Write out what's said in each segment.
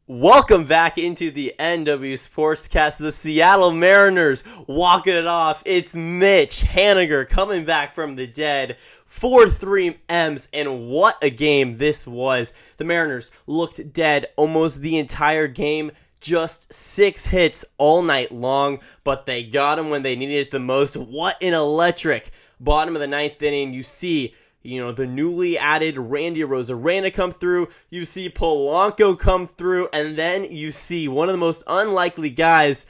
Welcome back into the NW Sportscast. The Seattle Mariners walking it off. It's Mitch Haniger coming back from the dead. 4-3 M's, and what a game this was. The Mariners looked dead almost the entire game. Just 6 hits all night long, but they got them when they needed it the most. What an electric bottom of the ninth inning. You see the newly added Randy Arozarena come through. You see Polanco come through. And then you see one of the most unlikely guys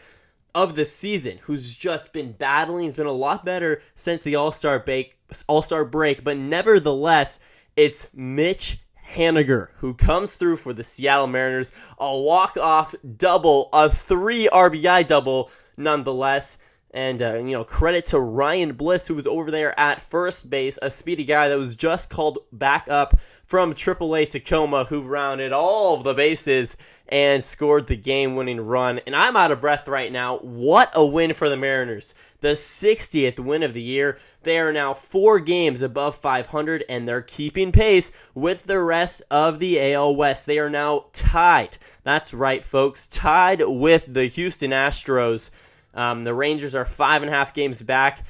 of the season who's just been battling. He's been a lot better since the All-Star break. But nevertheless, it's Mitch Haniger who comes through for the Seattle Mariners. A walk-off double, a 3 RBI double nonetheless. And, credit to Ryan Bliss, who was over there at first base, a speedy guy that was just called back up from AAA Tacoma, who rounded all of the bases and scored the game-winning run. And I'm out of breath right now. What a win for the Mariners. The 60th win of the year. They are now 4 games above 500, and they're keeping pace with the rest of the AL West. They are now tied. That's right, folks. Tied with the Houston Astros. The Rangers are 5.5 games back,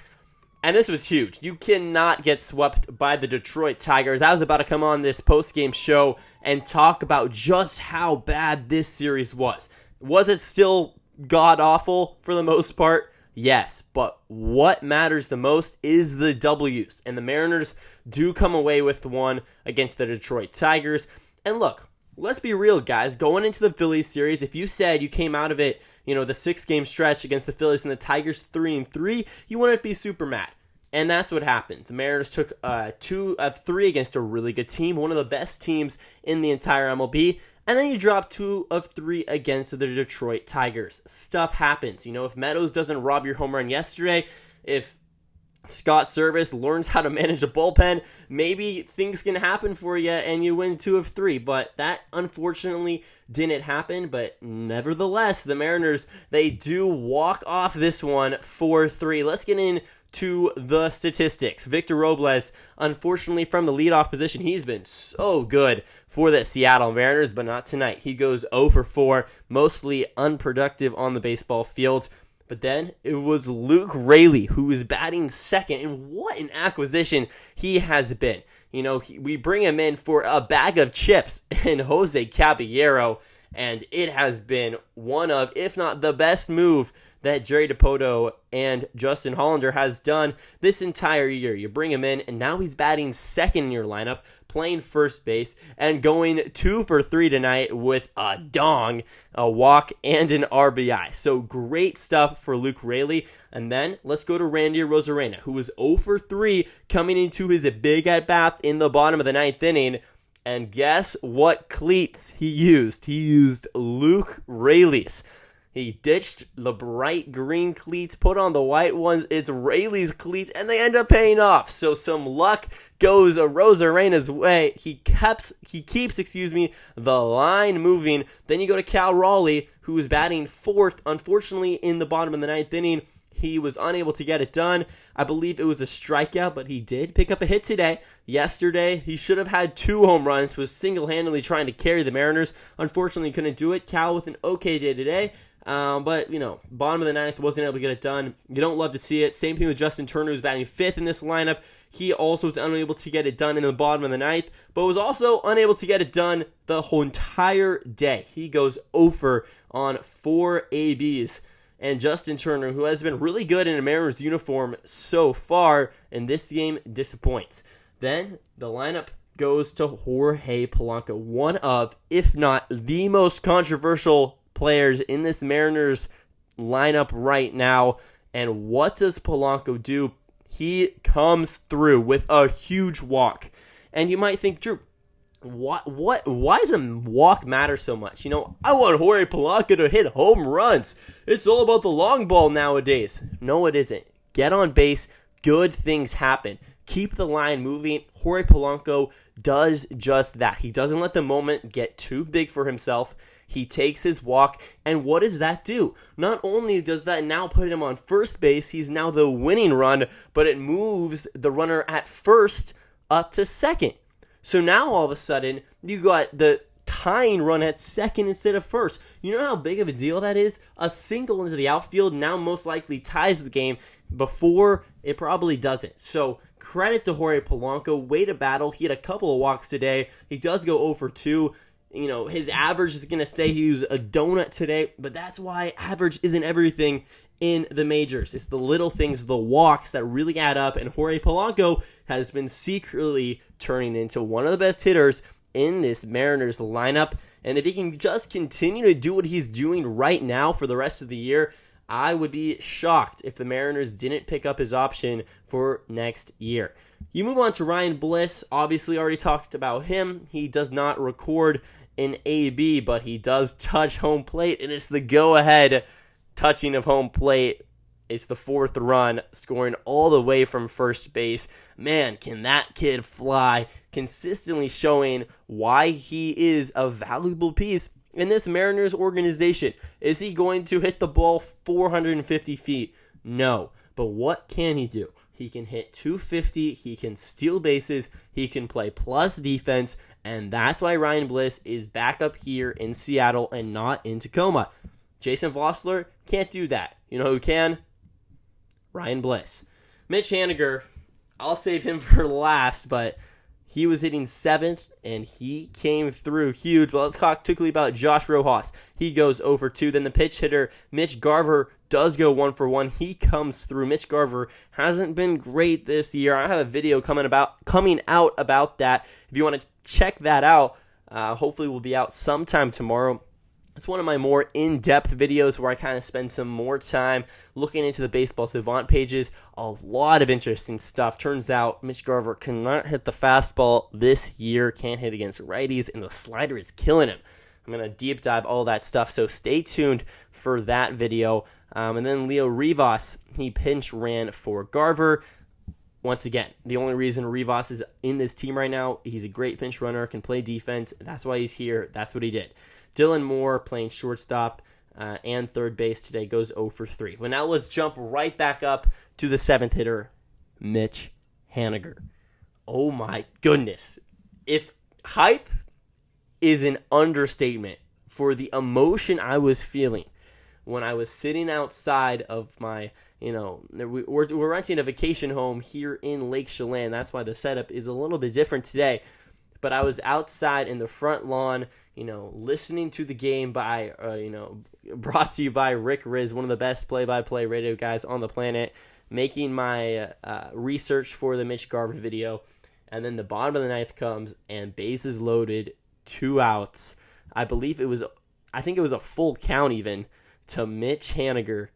and this was huge. You cannot get swept by the Detroit Tigers. I was about to come on this post-game show and talk about just how bad this series was. Was it still god-awful for the most part? Yes, but what matters the most is the W's, and the Mariners do come away with one against the Detroit Tigers. And look, let's be real, guys. Going into the Phillies series, if you said you came out of it, the 6-game stretch against the Phillies and the Tigers 3-3, you wouldn't be super mad. And that's what happened. The Mariners took 2 of 3 against a really good team, one of the best teams in the entire MLB, and then you drop 2 of 3 against the Detroit Tigers. Stuff happens. If Meadows doesn't rob your home run yesterday, if Scott Service learns how to manage a bullpen, maybe things can happen for you and you win 2 of 3, but that unfortunately didn't happen. But nevertheless, the Mariners, they do walk off this one 4-3. Let's get into the statistics. Victor Robles, unfortunately from the leadoff position, he's been so good for the Seattle Mariners, but not tonight. He goes 0 for 4, mostly unproductive on the baseball field. But then it was Luke Raley who was batting second, and what an acquisition he has been. We bring him in for a bag of chips and Jose Caballero, and it has been one of, if not the best move that Jerry Dipoto and Justin Hollander has done this entire year. You bring him in, and now he's batting second in your lineup, playing first base, and going 2 for 3 tonight with a dong, a walk, and an RBI. So great stuff for Luke Raley. And then let's go to Randy Arozarena, who was 0 for 3 coming into his big at-bat in the bottom of the ninth inning. And guess what cleats he used? He used Luke Raley's. He ditched the bright green cleats, put on the white ones. It's Raley's cleats, and they end up paying off. So some luck goes Arozarena's way. He keeps the line moving. Then you go to Cal Raleigh, who was batting fourth. Unfortunately, in the bottom of the ninth inning, he was unable to get it done. I believe it was a strikeout, but he did pick up a hit today. Yesterday, he should have had 2 home runs, was single-handedly trying to carry the Mariners. Unfortunately, couldn't do it. Cal with an okay day today. But, bottom of the ninth, wasn't able to get it done. You don't love to see it. Same thing with Justin Turner, who's batting 5th in this lineup. He also was unable to get it done in the bottom of the ninth, but was also unable to get it done the whole entire day. He goes over on 4 ABs. And Justin Turner, who has been really good in a Mariners uniform so far, in this game disappoints. Then the lineup goes to Jorge Polanco, one of, if not the most controversial players in this Mariners lineup right now. And what does Polanco do? He comes through with a huge walk. And you might think, Drew, why does a walk matter so much? I want Jorge Polanco to hit home runs. It's all about the long ball nowadays. No, it isn't. Get on base. Good things happen. Keep the line moving. Jorge Polanco does just that. He doesn't let the moment get too big for himself. He takes his walk, and what does that do? Not only does that now put him on first base, he's now the winning run, but it moves the runner at first up to second. So now all of a sudden, you got the tying run at second instead of first. You know how big of a deal that is? A single into the outfield now most likely ties the game. Before, it probably doesn't. So credit to Jorge Polanco. Way to battle. He had a couple of walks today. He does go 0 for 2. You know, his average is going to say he was a donut today, but that's why average isn't everything in the majors. It's the little things, the walks that really add up, and Jorge Polanco has been secretly turning into one of the best hitters in this Mariners lineup, and if he can just continue to do what he's doing right now for the rest of the year, I would be shocked if the Mariners didn't pick up his option for next year. You move on to Ryan Bliss. Obviously, already talked about him. He does not record in AB, but he does touch home plate, and it's the go-ahead touching of home plate. It's the 4th run, scoring all the way from first base. Man, can that kid fly, consistently showing why he is a valuable piece in this Mariners organization. Is he going to hit the ball 450 feet? No. But what can he do? He can hit 250, he can steal bases, he can play plus defense, and that's why Ryan Bliss is back up here in Seattle and not in Tacoma. Jason Vossler can't do that. You know who can? Ryan Bliss. Mitch Haniger, I'll save him for last, but he was hitting 7th, and he came through huge. Well, let's talk quickly about Josh Rojas. He goes 0 for 2. Then the pitch hitter, Mitch Garver, does go 1 for 1. He comes through. Mitch Garver hasn't been great this year. I have a video coming out about that. If you want to check that out, hopefully will be out sometime tomorrow. It's one of my more in-depth videos where I kind of spend some more time looking into the Baseball Savant pages. A lot of interesting stuff. Turns out Mitch Garver cannot hit the fastball this year, can't hit against righties, and the slider is killing him. I'm going to deep dive all that stuff, so stay tuned for that video. And then Leo Rivas, he pinch ran for Garver. Once again, the only reason Rivas is in this team right now, he's a great pinch runner, can play defense. That's why he's here. That's what he did. Dylan Moore playing shortstop and third base today goes 0 for 3. Well, now let's jump right back up to the 7th hitter, Mitch Haniger. Oh my goodness. If hype is an understatement for the emotion I was feeling when I was sitting outside of my, we're renting a vacation home here in Lake Chelan. That's why the setup is a little bit different today. But I was outside in the front lawn, listening to the game by, brought to you by Rick Riz, one of the best play-by-play radio guys on the planet, making my research for the Mitch Garver video. And then the bottom of the 9th comes, and bases loaded, 2 outs. I think it was a full count even, to Mitch Haniger.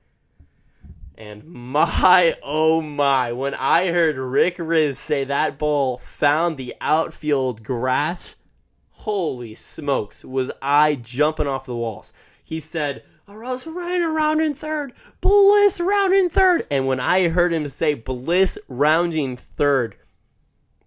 And my, oh my, when I heard Rick Riz say that ball found the outfield grass, holy smokes, was I jumping off the walls. He said, Arose ran around in third, Bliss rounding third. And when I heard him say Bliss rounding third,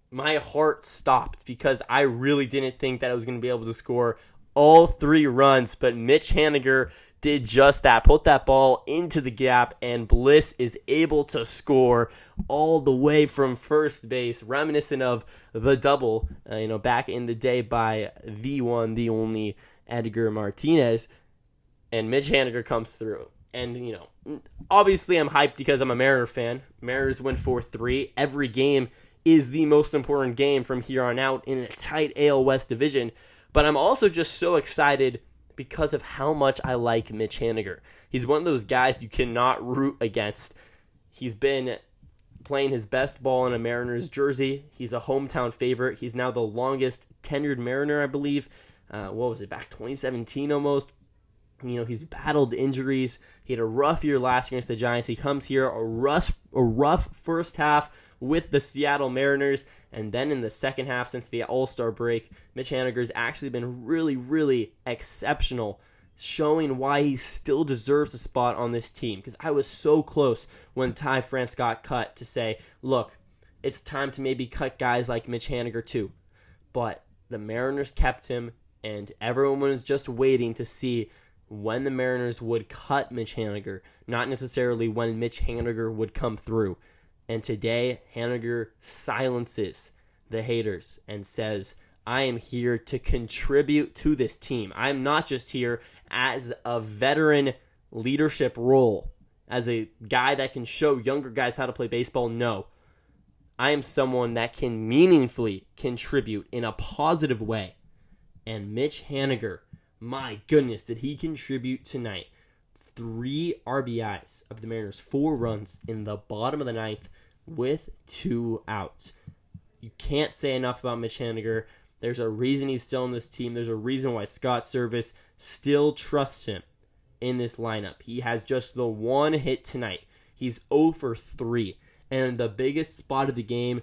my heart stopped because I really didn't think that I was going to be able to score all 3 runs. But Mitch Haniger did just that, put that ball into the gap, and Bliss is able to score all the way from first base, reminiscent of the double, back in the day by the one, the only Edgar Martinez, and Mitch Haniger comes through. And, obviously I'm hyped because I'm a Mariner fan. Mariners win 4-3. Every game is the most important game from here on out in a tight AL West division, but I'm also just so excited because of how much I like Mitch Haniger. He's one of those guys you cannot root against. He's been playing his best ball in a Mariners jersey. He's a hometown favorite. He's now the longest tenured Mariner, I believe. Back 2017 almost. He's battled injuries. He had a rough year last year against the Giants. He comes here, a rough first half with the Seattle Mariners, and then in the second half since the All-Star break, Mitch Haniger's actually been really, really exceptional, showing why he still deserves a spot on this team. Because I was so close when Ty France got cut to say, look, it's time to maybe cut guys like Mitch Haniger too. But the Mariners kept him, and everyone was just waiting to see when the Mariners would cut Mitch Haniger, not necessarily when Mitch Haniger would come through. And today, Haniger silences the haters and says, I am here to contribute to this team. I'm not just here as a veteran leadership role, as a guy that can show younger guys how to play baseball. No. I am someone that can meaningfully contribute in a positive way. And Mitch Haniger, my goodness, did he contribute tonight. 3 RBIs of the Mariners, 4 runs in the bottom of the ninth with 2 outs. You can't say enough about Mitch Haniger. There's a reason he's still in this team. There's a reason why Scott Service still trusts him in this lineup. He has just the 1 hit tonight. He's 0 for 3. And the biggest spot of the game,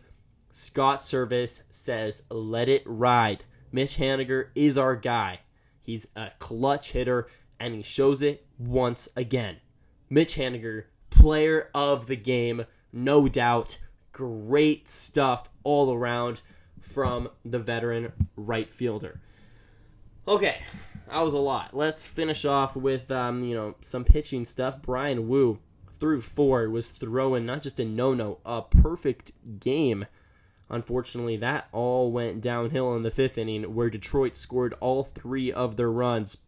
Scott Service says, let it ride. Mitch Haniger is our guy. He's a clutch hitter, and he shows it once again. Mitch Haniger, player of the game, no doubt. Great stuff all around from the veteran right fielder. Okay, that was a lot. Let's finish off with some pitching stuff. Brian Wu through 4 was throwing not just a no-no, a perfect game. Unfortunately, that all went downhill in the 5th inning, where Detroit scored all 3 of their runs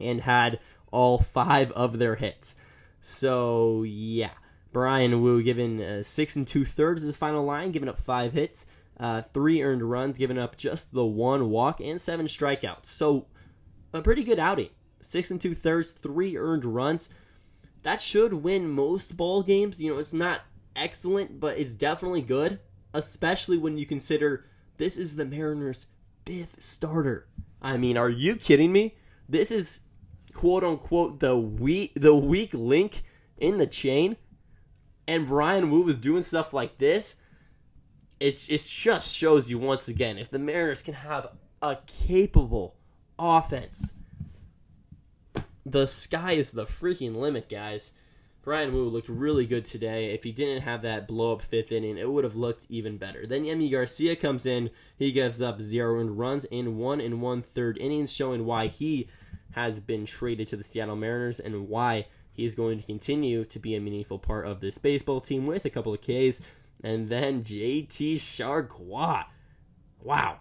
and had all 5 of their hits. So, yeah. Brian Wu given 6 2/3 his final line, giving up 5 hits, 3 earned runs, giving up just the 1 walk, and 7 strikeouts. So, a pretty good outing. 6 2/3, 3 earned runs. That should win most ball games. It's not excellent, but it's definitely good, especially when you consider this is the Mariners' 5th starter. I mean, are you kidding me? This is, quote-unquote, the weak link in the chain, and Brian Wu was doing stuff like this. It just shows you once again, if the Mariners can have a capable offense, the sky is the freaking limit, guys. Brian Wu looked really good today. If he didn't have that blow-up 5th inning, it would have looked even better. Then Yemi Garcia comes in. He gives up 0 earned runs in 1 1/3 innings, showing why he has been traded to the Seattle Mariners and why he is going to continue to be a meaningful part of this baseball team with a couple of Ks. And then JT Chargois. Wow.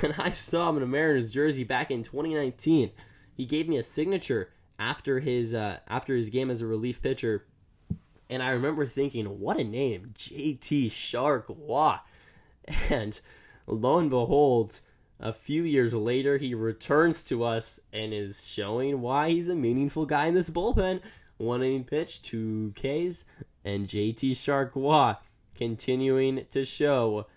When I saw him in a Mariners jersey back in 2019, he gave me a signature after his game as a relief pitcher, and I remember thinking, what a name, JT Chargois. And lo and behold, a few years later, he returns to us and is showing why he's a meaningful guy in this bullpen. 1 inning pitch, 2 Ks, and JT Chargois continuing to show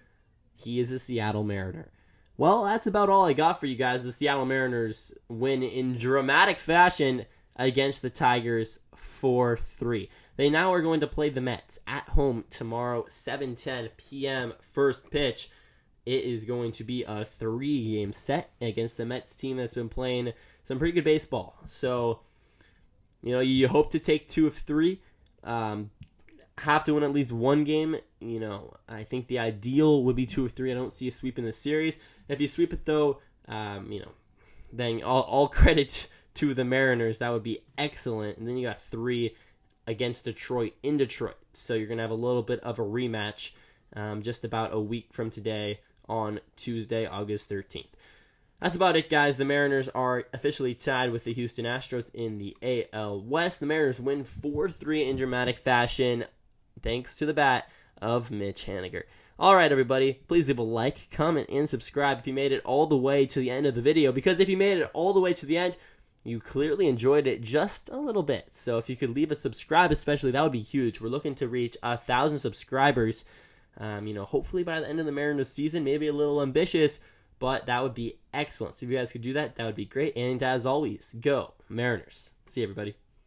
he is a Seattle Mariner. Well, that's about all I got for you guys. The Seattle Mariners win in dramatic fashion against the Tigers 4-3. They now are going to play the Mets at home tomorrow, 7:10 p.m. first pitch. It is going to be a 3-game set against the Mets team that's been playing some pretty good baseball. So, you hope to take 2 of 3. Have to win at least 1 game. I think the ideal would be 2 of 3. I don't see a sweep in the series. If you sweep it, though, then all credit to the Mariners. That would be excellent. And then you got 3 against Detroit in Detroit. So you're going to have a little bit of a rematch just about a week from today on Tuesday, August 13th. That's about it, guys. The Mariners are officially tied with the Houston Astros in the AL West. The Mariners win 4-3 in dramatic fashion thanks to the bat of Mitch Haniger. All right, everybody, please leave a like, comment, and subscribe if you made it all the way to the end of the video, because if you made it all the way to the end, you clearly enjoyed it just a little bit. So if you could leave a subscribe especially, that would be huge. We're looking to reach 1,000 subscribers, hopefully by the end of the Mariners season, maybe a little ambitious, but that would be excellent. So if you guys could do that, that would be great. And as always, go Mariners. See you, everybody.